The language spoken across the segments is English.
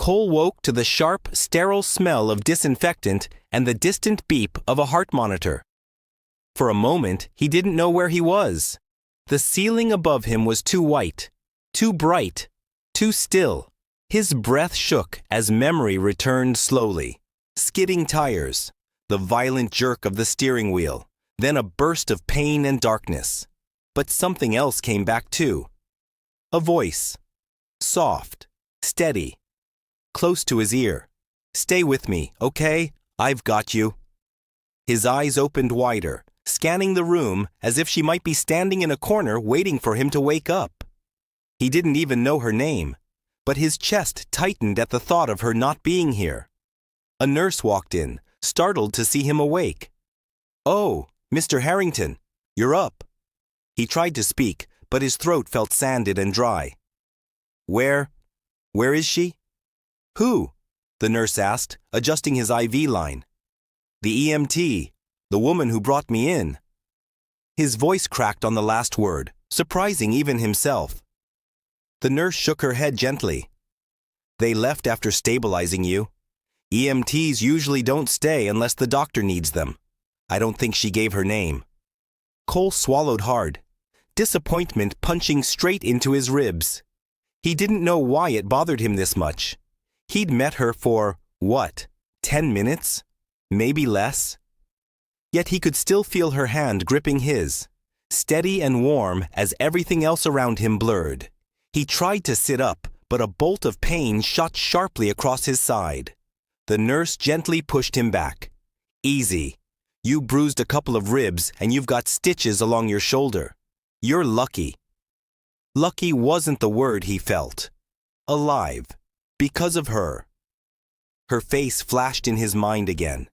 Cole woke to the sharp, sterile smell of disinfectant and the distant beep of a heart monitor. For a moment, he didn't know where he was. The ceiling above him was too white, too bright, too still. His breath shook as memory returned slowly. Skidding tires, the violent jerk of the steering wheel, then a burst of pain and darkness. But something else came back too. A voice. Soft, steady, close to his ear. "Stay with me, okay? I've got you." His eyes opened wider, scanning the room as if she might be standing in a corner waiting for him to wake up. He didn't even know her name, but his chest tightened at the thought of her not being here. A nurse walked in, startled to see him awake. "Oh, Mr. Harrington, you're up." He tried to speak, but his throat felt sanded and dry. Where is she?" "Who?" the nurse asked, adjusting his IV line. "The EMT, the woman who brought me in." His voice cracked on the last word, surprising even himself. The nurse shook her head gently. "They left after stabilizing you. EMTs usually don't stay unless the doctor needs them. I don't think she gave her name." Cole swallowed hard, disappointment punching straight into his ribs. He didn't know why it bothered him this much. He'd met her for, what, 10 minutes? Maybe less? Yet he could still feel her hand gripping his, steady and warm as everything else around him blurred. He tried to sit up, but a bolt of pain shot sharply across his side. The nurse gently pushed him back. "Easy. You bruised a couple of ribs and you've got stitches along your shoulder. You're lucky." Lucky wasn't the word he felt. Alive. Because of her. Her face flashed in his mind again.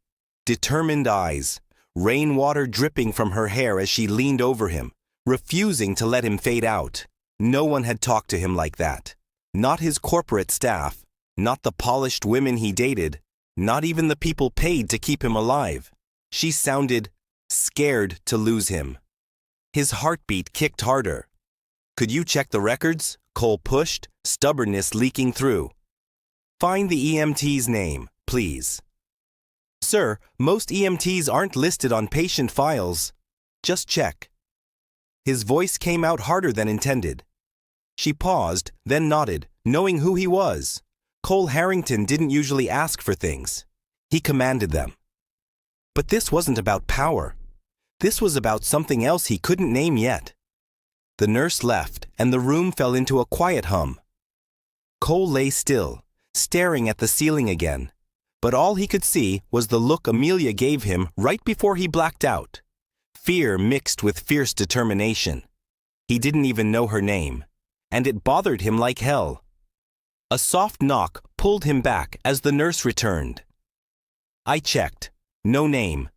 Determined eyes. Rainwater dripping from her hair as she leaned over him, refusing to let him fade out. No one had talked to him like that. Not his corporate staff. Not the polished women he dated. Not even the people paid to keep him alive. She sounded scared to lose him. His heartbeat kicked harder. "Could you check the records?" Cole pushed, stubbornness leaking through. "Find the EMT's name, please." "Sir, most EMTs aren't listed on patient files. Just check." His voice came out harder than intended. She paused, then nodded, knowing who he was. Cole Harrington didn't usually ask for things. He commanded them. But this wasn't about power. This was about something else he couldn't name yet. The nurse left, and the room fell into a quiet hum. Cole lay still, staring at the ceiling again, but all he could see was the look Amelia gave him right before he blacked out. Fear mixed with fierce determination. He didn't even know her name, and it bothered him like hell. A soft knock pulled him back as the nurse returned. "I checked. No name."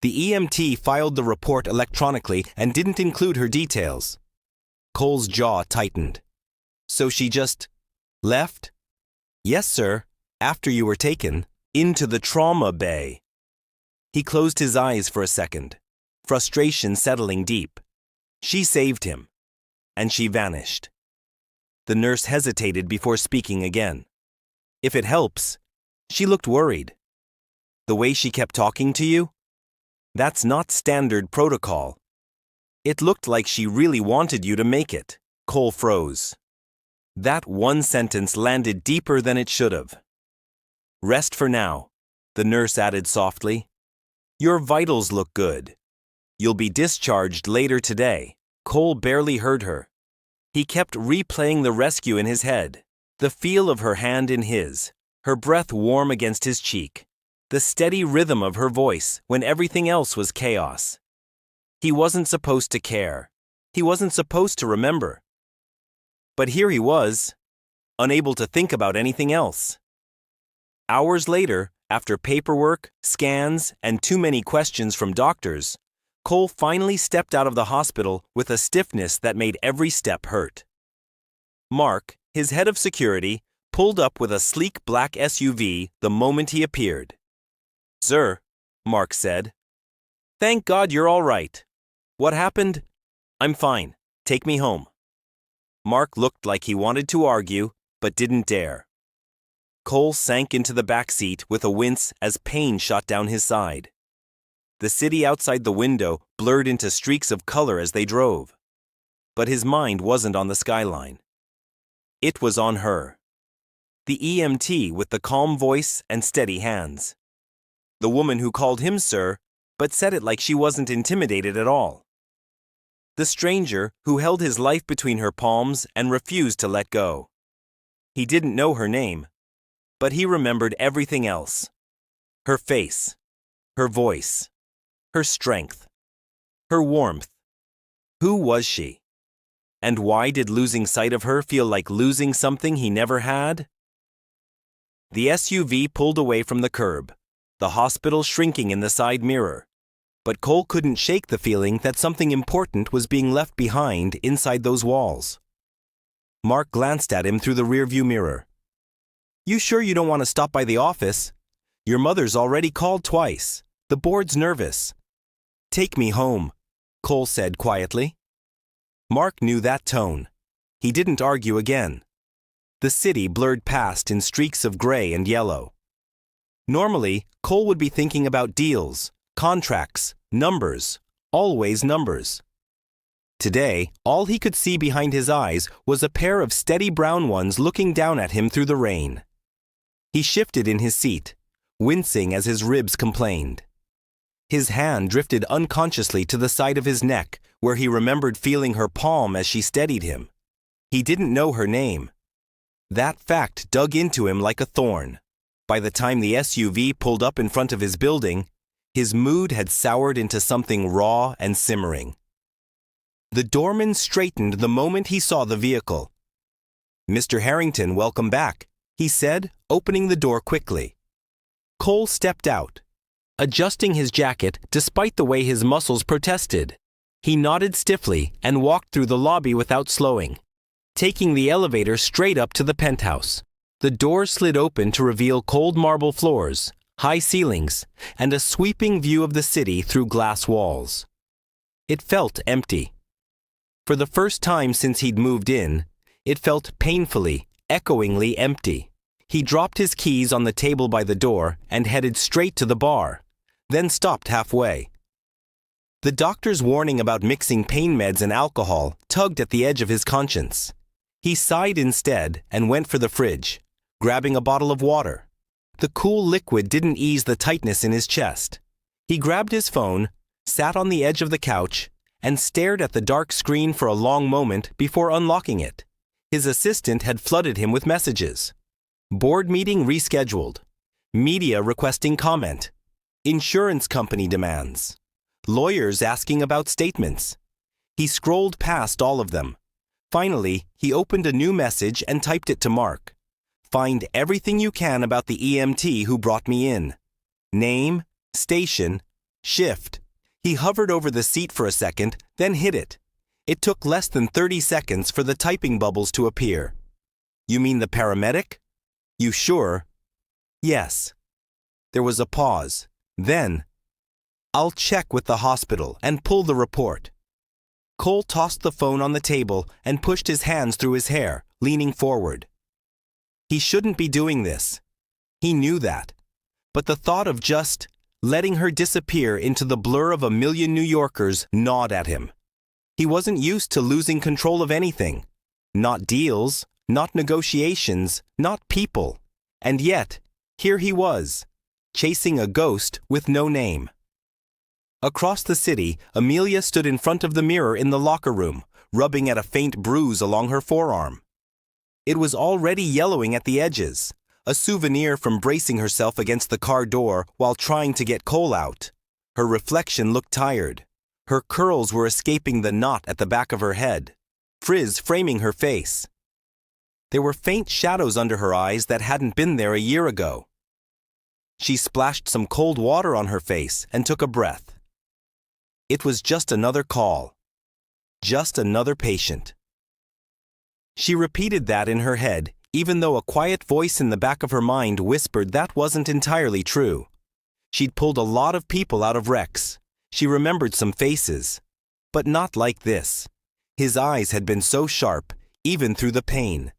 The EMT filed the report electronically and didn't include her details. Cole's jaw tightened. "So she just left?" "Yes, sir. After you were taken into the trauma bay." He closed his eyes for a second, frustration settling deep. She saved him, and she vanished. The nurse hesitated before speaking again. "If it helps." She looked worried. "The way she kept talking to you? That's not standard protocol." "It looked like she really wanted you to make it." Cole froze. That one sentence landed deeper than it should have. "Rest for now," the nurse added softly. "Your vitals look good. You'll be discharged later today." Cole barely heard her. He kept replaying the rescue in his head, the feel of her hand in his, her breath warm against his cheek, the steady rhythm of her voice when everything else was chaos. He wasn't supposed to care. He wasn't supposed to remember. But here he was, unable to think about anything else. Hours later, after paperwork, scans, and too many questions from doctors, Cole finally stepped out of the hospital with a stiffness that made every step hurt. Mark, his head of security, pulled up with a sleek black SUV the moment he appeared. "Sir," Mark said. "Thank God you're all right. What happened?" "I'm fine. Take me home." Mark looked like he wanted to argue, but didn't dare. Cole sank into the back seat with a wince as pain shot down his side. The city outside the window blurred into streaks of color as they drove. But his mind wasn't on the skyline. It was on her. The EMT with the calm voice and steady hands. The woman who called him sir, but said it like she wasn't intimidated at all. The stranger who held his life between her palms and refused to let go. He didn't know her name, but he remembered everything else. Her face, her voice, her strength, her warmth. Who was she? And why did losing sight of her feel like losing something he never had? The SUV pulled away from the curb, the hospital shrinking in the side mirror. But Cole couldn't shake the feeling that something important was being left behind inside those walls. Mark glanced at him through the rearview mirror. "You sure you don't want to stop by the office? Your mother's already called twice. The board's nervous." "Take me home," Cole said quietly. Mark knew that tone. He didn't argue again. The city blurred past in streaks of gray and yellow. Normally, Cole would be thinking about deals, contracts, numbers, always numbers. Today, all he could see behind his eyes was a pair of steady brown ones looking down at him through the rain. He shifted in his seat, wincing as his ribs complained. His hand drifted unconsciously to the side of his neck, where he remembered feeling her palm as she steadied him. He didn't know her name. That fact dug into him like a thorn. By the time the SUV pulled up in front of his building, his mood had soured into something raw and simmering. The doorman straightened the moment he saw the vehicle. "Mr. Harrington, welcome back," he said, opening the door quickly. Cole stepped out, adjusting his jacket despite the way his muscles protested. He nodded stiffly and walked through the lobby without slowing, taking the elevator straight up to the penthouse. The door slid open to reveal cold marble floors, high ceilings, and a sweeping view of the city through glass walls. It felt empty. For the first time since he'd moved in, it felt painfully, echoingly empty. He dropped his keys on the table by the door and headed straight to the bar, then stopped halfway. The doctor's warning about mixing pain meds and alcohol tugged at the edge of his conscience. He sighed instead and went for the fridge, grabbing a bottle of water. The cool liquid didn't ease the tightness in his chest. He grabbed his phone, sat on the edge of the couch, and stared at the dark screen for a long moment before unlocking it. His assistant had flooded him with messages. Board meeting rescheduled. Media requesting comment. Insurance company demands. Lawyers asking about statements. He scrolled past all of them. Finally, he opened a new message and typed it to Mark. "Find everything you can about the EMT who brought me in. Name, station, shift." He hovered over the seat for a second, then hit it. It took less than 30 seconds for the typing bubbles to appear. "You mean the paramedic? You sure?" "Yes." There was a pause. Then, "I'll check with the hospital and pull the report." Cole tossed the phone on the table and pushed his hands through his hair, leaning forward. He shouldn't be doing this. He knew that. But the thought of just letting her disappear into the blur of a million New Yorkers gnawed at him. He wasn't used to losing control of anything. Not deals, not negotiations, not people. And yet, here he was, chasing a ghost with no name. Across the city, Amelia stood in front of the mirror in the locker room, rubbing at a faint bruise along her forearm. It was already yellowing at the edges, a souvenir from bracing herself against the car door while trying to get Cole out. Her reflection looked tired. Her curls were escaping the knot at the back of her head, frizz framing her face. There were faint shadows under her eyes that hadn't been there a year ago. She splashed some cold water on her face and took a breath. It was just another call. Just another patient. She repeated that in her head, even though a quiet voice in the back of her mind whispered that wasn't entirely true. She'd pulled a lot of people out of wrecks. She remembered some faces. But not like this. His eyes had been so sharp, even through the pain.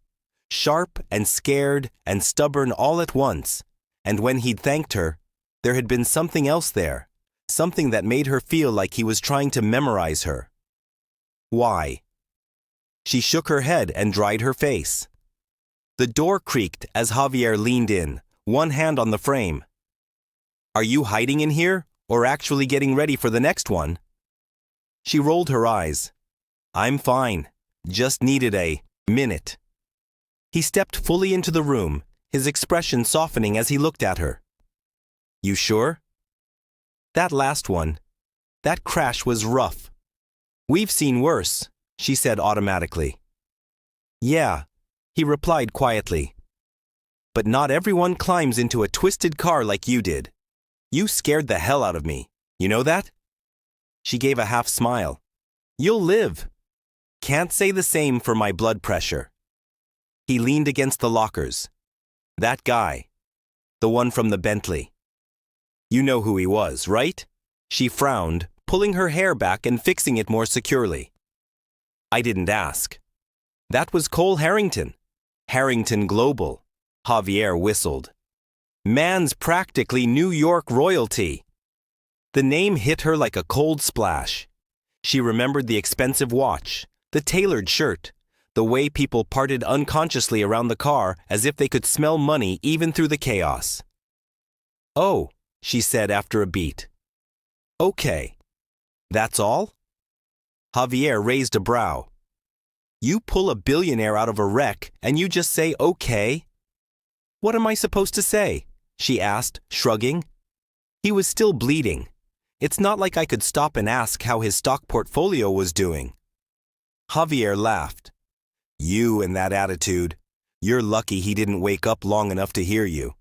sharp and scared and stubborn all at once, and when he'd thanked her, there had been something else there, something that made her feel like he was trying to memorize her. Why? She shook her head and dried her face. The door creaked as Javier leaned in, one hand on the frame. Are you hiding in here, or actually getting ready for the next one? She rolled her eyes. I'm fine. Just needed a minute. He stepped fully into the room, his expression softening as he looked at her. You sure? That last one, that crash was rough. We've seen worse, she said automatically. Yeah, he replied quietly. But not everyone climbs into a twisted car like you did. You scared the hell out of me. You know that? She gave a half smile. You'll live. Can't say the same for my blood pressure. He leaned against the lockers. That guy. The one from the Bentley. You know who he was, right? She frowned, pulling her hair back and fixing it more securely. I didn't ask. That was Cole Harrington. Harrington Global. Javier whistled. Man's practically New York royalty. The name hit her like a cold splash. She remembered the expensive watch, the tailored shirt, the way people parted unconsciously around the car as if they could smell money even through the chaos. Oh, she said after a beat. Okay. That's all? Javier raised a brow. You pull a billionaire out of a wreck and you just say okay? What am I supposed to say? She asked, shrugging. He was still bleeding. It's not like I could stop and ask how his stock portfolio was doing. Javier laughed. You and that attitude. You're lucky he didn't wake up long enough to hear you.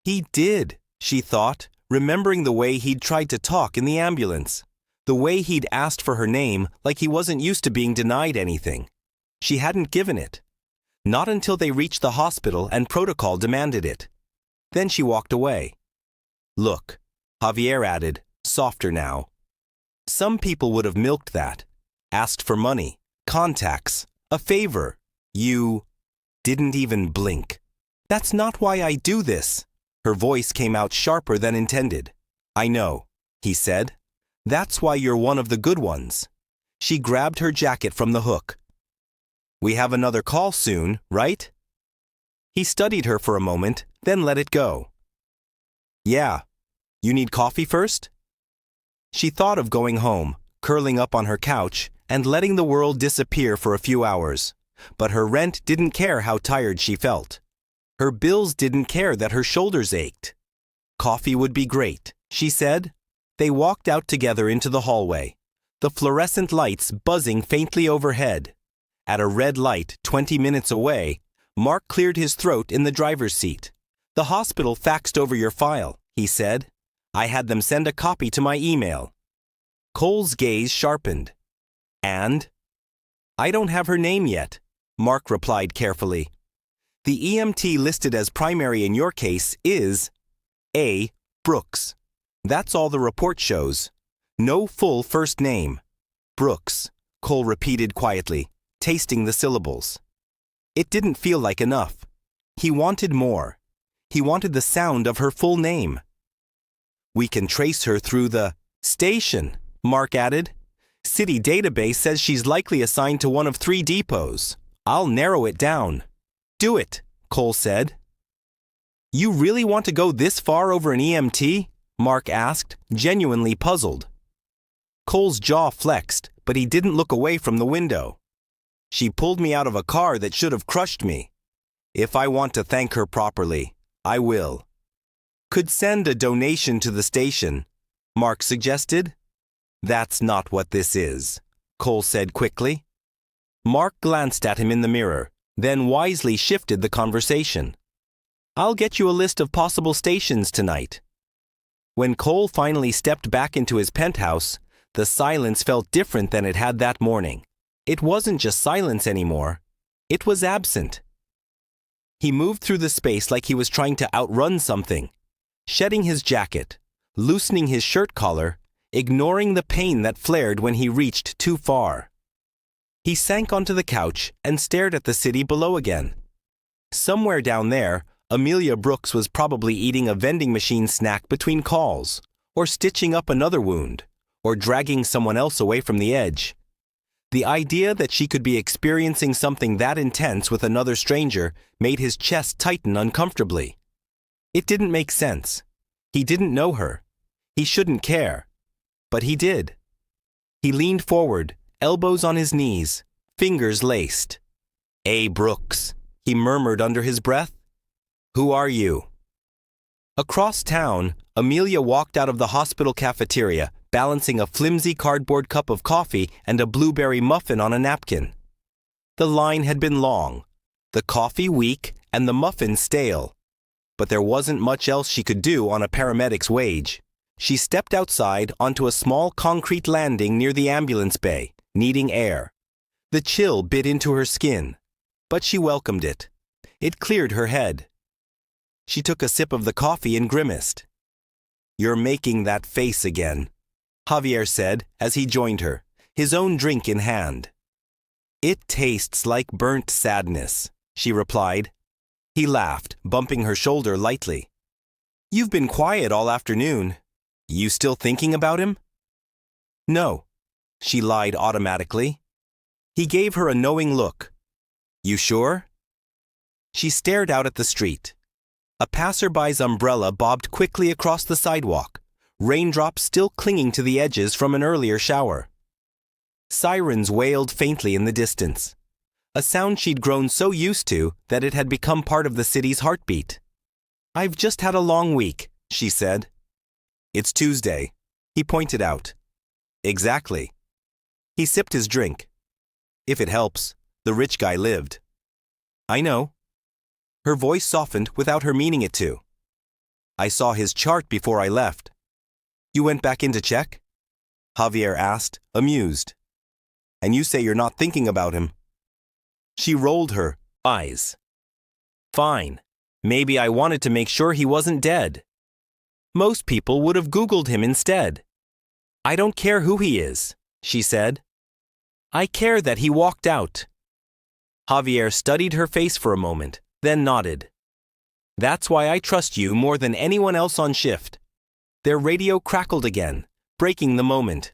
He did, she thought, remembering the way he'd tried to talk in the ambulance, the way he'd asked for her name like he wasn't used to being denied anything. She hadn't given it. Not until they reached the hospital and protocol demanded it. Then she walked away. Look, Javier added, softer now. Some people would have milked that, asked for money, contacts, a favor. You didn't even blink. That's not why I do this. Her voice came out sharper than intended. I know, he said. That's why you're one of the good ones. She grabbed her jacket from the hook. We have another call soon, right? He studied her for a moment, then let it go. Yeah. You need coffee first? She thought of going home, curling up on her couch, and letting the world disappear for a few hours. But her rent didn't care how tired she felt. Her bills didn't care that her shoulders ached. Coffee would be great, she said. They walked out together into the hallway, the fluorescent lights buzzing faintly overhead. At a red light 20 minutes away, Mark cleared his throat in the driver's seat. The hospital faxed over your file, he said. I had them send a copy to my email. Cole's gaze sharpened. And? I don't have her name yet, Mark replied carefully. The EMT listed as primary in your case is A. Brooks. That's all the report shows. No full first name. Brooks, Cole repeated quietly, tasting the syllables. It didn't feel like enough. He wanted more. He wanted the sound of her full name. We can trace her through the station, Mark added. City database says she's likely assigned to one of 3 depots. I'll narrow it down. Do it, Cole said. You really want to go this far over an EMT? Mark asked, genuinely puzzled. Cole's jaw flexed, but he didn't look away from the window. She pulled me out of a car that should have crushed me. If I want to thank her properly, I will. Could send a donation to the station, Mark suggested. That's not what this is, Cole said quickly. Mark glanced at him in the mirror, then wisely shifted the conversation. I'll get you a list of possible stations tonight. When Cole finally stepped back into his penthouse, the silence felt different than it had that morning. It wasn't just silence anymore. It was absent. He moved through the space like he was trying to outrun something, shedding his jacket, loosening his shirt collar, ignoring the pain that flared when he reached too far. He sank onto the couch and stared at the city below again. Somewhere down there, Amelia Brooks was probably eating a vending machine snack between calls, or stitching up another wound, or dragging someone else away from the edge. The idea that she could be experiencing something that intense with another stranger made his chest tighten uncomfortably. It didn't make sense. He didn't know her. He shouldn't care. But he did. He leaned forward, elbows on his knees, fingers laced. "A. Brooks," he murmured under his breath. "Who are you?" Across town, Amelia walked out of the hospital cafeteria, balancing a flimsy cardboard cup of coffee and a blueberry muffin on a napkin. The line had been long, the coffee weak, and the muffin stale. But there wasn't much else she could do on a paramedic's wage. She stepped outside onto a small concrete landing near the ambulance bay, needing air. The chill bit into her skin, but she welcomed it. It cleared her head. She took a sip of the coffee and grimaced. "You're making that face again," Javier said as he joined her, his own drink in hand. "It tastes like burnt sadness," she replied. He laughed, bumping her shoulder lightly. "You've been quiet all afternoon. You still thinking about him?" "No," she lied automatically. He gave her a knowing look. "You sure?" She stared out at the street. A passerby's umbrella bobbed quickly across the sidewalk, raindrops still clinging to the edges from an earlier shower. Sirens wailed faintly in the distance, a sound she'd grown so used to that it had become part of the city's heartbeat. "I've just had a long week," she said. "It's Tuesday," he pointed out. "Exactly." He sipped his drink. "If it helps, the rich guy lived." "I know." Her voice softened without her meaning it to. "I saw his chart before I left." "You went back in to check?" Javier asked, amused. "And you say you're not thinking about him." She rolled her eyes. "Fine. Maybe I wanted to make sure he wasn't dead. Most people would have Googled him instead." "I don't care who he is," she said. "I care that he walked out." Javier studied her face for a moment, then nodded. "That's why I trust you more than anyone else on shift." Their radio crackled again, breaking the moment.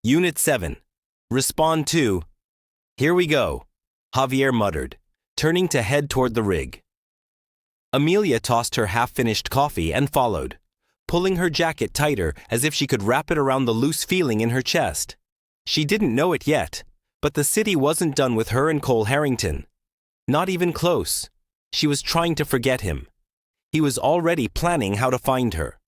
"Unit 7. Respond to—" "Here we go," Javier muttered, turning to head toward the rig. Amelia tossed her half-finished coffee and followed, pulling her jacket tighter as if she could wrap it around the loose feeling in her chest. She didn't know it yet, but the city wasn't done with her and Cole Harrington. Not even close. She was trying to forget him. He was already planning how to find her.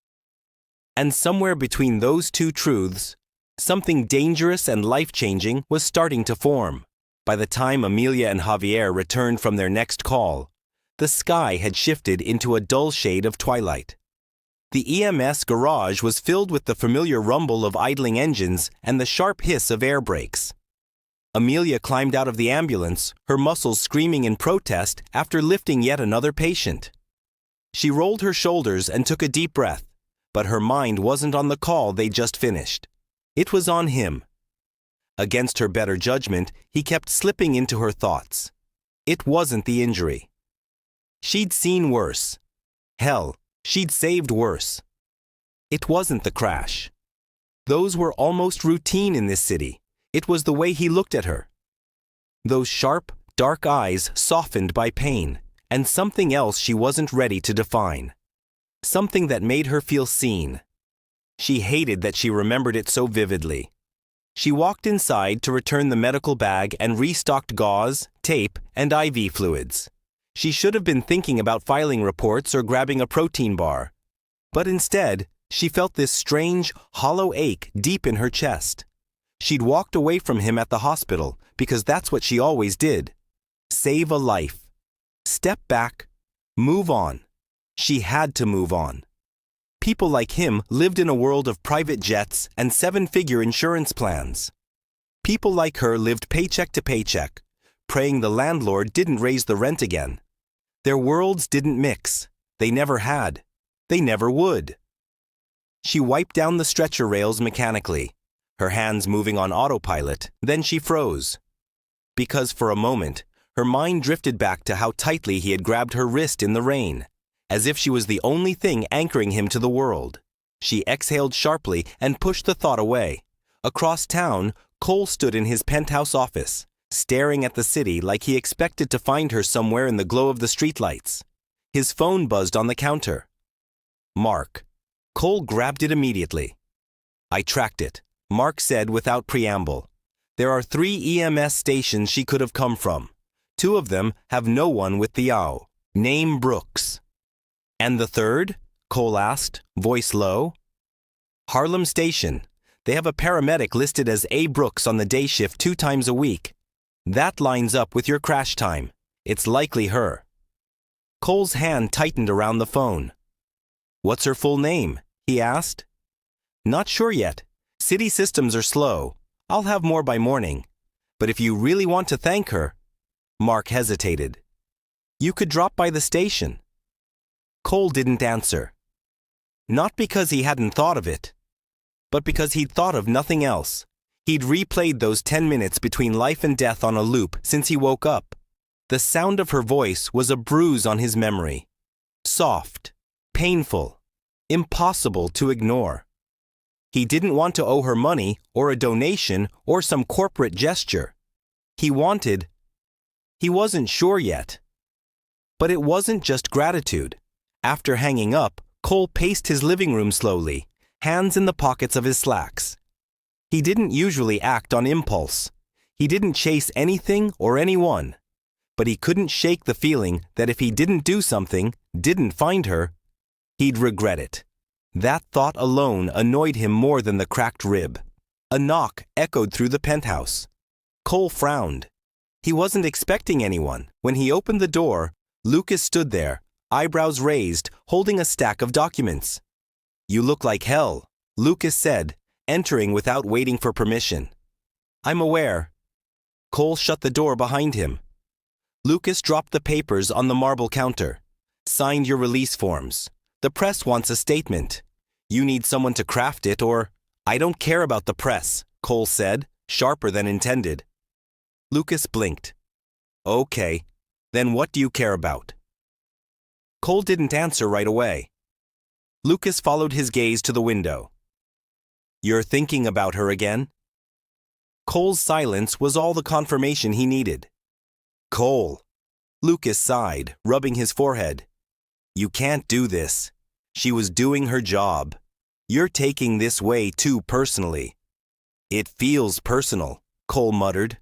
And somewhere between those two truths, something dangerous and life-changing was starting to form. By the time Amelia and Javier returned from their next call, the sky had shifted into a dull shade of twilight. The EMS garage was filled with the familiar rumble of idling engines and the sharp hiss of air brakes. Amelia climbed out of the ambulance, her muscles screaming in protest after lifting yet another patient. She rolled her shoulders and took a deep breath, but her mind wasn't on the call they'd just finished. It was on him. Against her better judgment, he kept slipping into her thoughts. It wasn't the injury. She'd seen worse. Hell, she'd saved worse. It wasn't the crash. Those were almost routine in this city. It was the way he looked at her. Those sharp, dark eyes softened by pain, and something else she wasn't ready to define. Something that made her feel seen. She hated that she remembered it so vividly. She walked inside to return the medical bag and restocked gauze, tape, and IV fluids. She should have been thinking about filing reports or grabbing a protein bar. But instead, she felt this strange, hollow ache deep in her chest. She'd walked away from him at the hospital because that's what she always did. Save a life. Step back. Move on. She had to move on. People like him lived in a world of private jets and 7-figure insurance plans. People like her lived paycheck to paycheck, praying the landlord didn't raise the rent again. Their worlds didn't mix. They never had. They never would. She wiped down the stretcher rails mechanically, her hands moving on autopilot, then she froze. Because for a moment, Her mind drifted back to how tightly he had grabbed her wrist in the rain, as if she was the only thing anchoring him to the world. She exhaled sharply and pushed the thought away. Across town, Cole stood in his penthouse office, staring at the city like he expected to find her somewhere in the glow of the streetlights. His phone buzzed on the counter. Mark. Cole grabbed it immediately. I tracked it, Mark said without preamble. There are 3 EMS stations she could have come from. 2 of them have no one with the OW. Name Brooks. And the third? Cole asked, voice low. Harlem Station. They have a paramedic listed as A. Brooks on the day shift 2 times a week. That lines up with your crash time. It's likely her. Cole's hand tightened around the phone. What's her full name? He asked. Not sure yet. City systems are slow. I'll have more by morning. But if you really want to thank her... Mark hesitated. You could drop by the station. Cole didn't answer. Not because he hadn't thought of it, but because he'd thought of nothing else. He'd replayed those 10 minutes between life and death on a loop since he woke up. The sound of her voice was a bruise on his memory. Soft, painful, impossible to ignore. He didn't want to owe her money or a donation or some corporate gesture. He wasn't sure yet. But it wasn't just gratitude. After hanging up, Cole paced his living room slowly, hands in the pockets of his slacks. He didn't usually act on impulse. He didn't chase anything or anyone. But he couldn't shake the feeling that if he didn't do something, didn't find her, he'd regret it. That thought alone annoyed him more than the cracked rib. A knock echoed through the penthouse. Cole frowned. He wasn't expecting anyone. When he opened the door, Lucas stood there, eyebrows raised, holding a stack of documents. You look like hell, Lucas said, entering without waiting for permission. I'm aware. Cole shut the door behind him. Lucas dropped the papers on the marble counter. Signed your release forms. The press wants a statement. You need someone to craft it or... I don't care about the press, Cole said, sharper than intended. Lucas blinked. Okay, then what do you care about? Cole didn't answer right away. Lucas followed his gaze to the window. You're thinking about her again? Cole's silence was all the confirmation he needed. Cole. Lucas sighed, rubbing his forehead. You can't do this. She was doing her job. You're taking this way too personally. It feels personal, Cole muttered.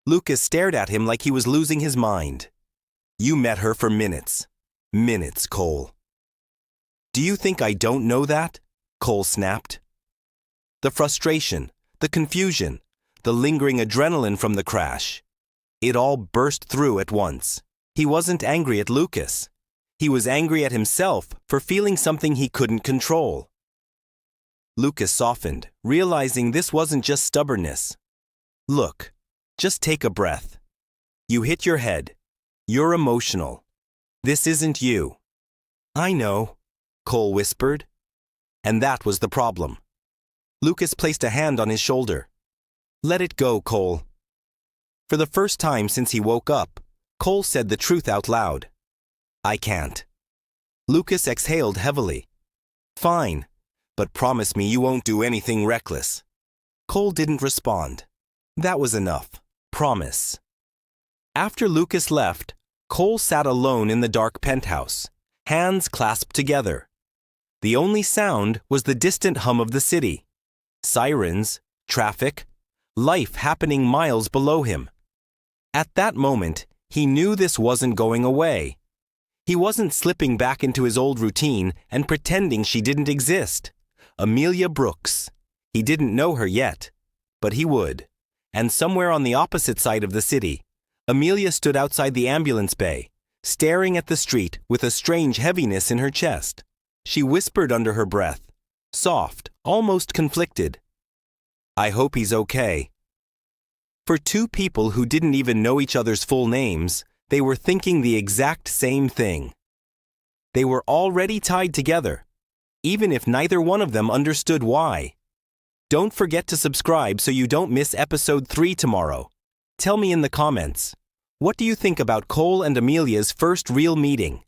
Lucas stared at him like he was losing his mind. You met her for minutes. Minutes, Cole. Do you think I don't know that? Cole snapped. The frustration, the confusion, the lingering adrenaline from the crash. It all burst through at once. He wasn't angry at Lucas. He was angry at himself for feeling something he couldn't control. Lucas softened, realizing this wasn't just stubbornness. Look, just take a breath. You hit your head. You're emotional. This isn't you. I know, Cole whispered. And that was the problem. Lucas placed a hand on his shoulder. Let it go, Cole. For the first time since he woke up, Cole said the truth out loud. I can't. Lucas exhaled heavily. Fine, but promise me you won't do anything reckless. Cole didn't respond. That was enough. Promise. After Lucas left, Cole sat alone in the dark penthouse, hands clasped together. The only sound was the distant hum of the city. Sirens, traffic, life happening miles below him. At that moment, he knew this wasn't going away. He wasn't slipping back into his old routine and pretending she didn't exist. Amelia Brooks. He didn't know her yet, but he would. And somewhere on the opposite side of the city, Amelia stood outside the ambulance bay, staring at the street with a strange heaviness in her chest. She whispered under her breath, soft, almost conflicted. I hope he's okay. For 2 people who didn't even know each other's full names, they were thinking the exact same thing. They were already tied together, even if neither one of them understood why. Don't forget to subscribe so you don't miss episode 3 tomorrow. Tell me in the comments, What do you think about Cole and Amelia's first real meeting?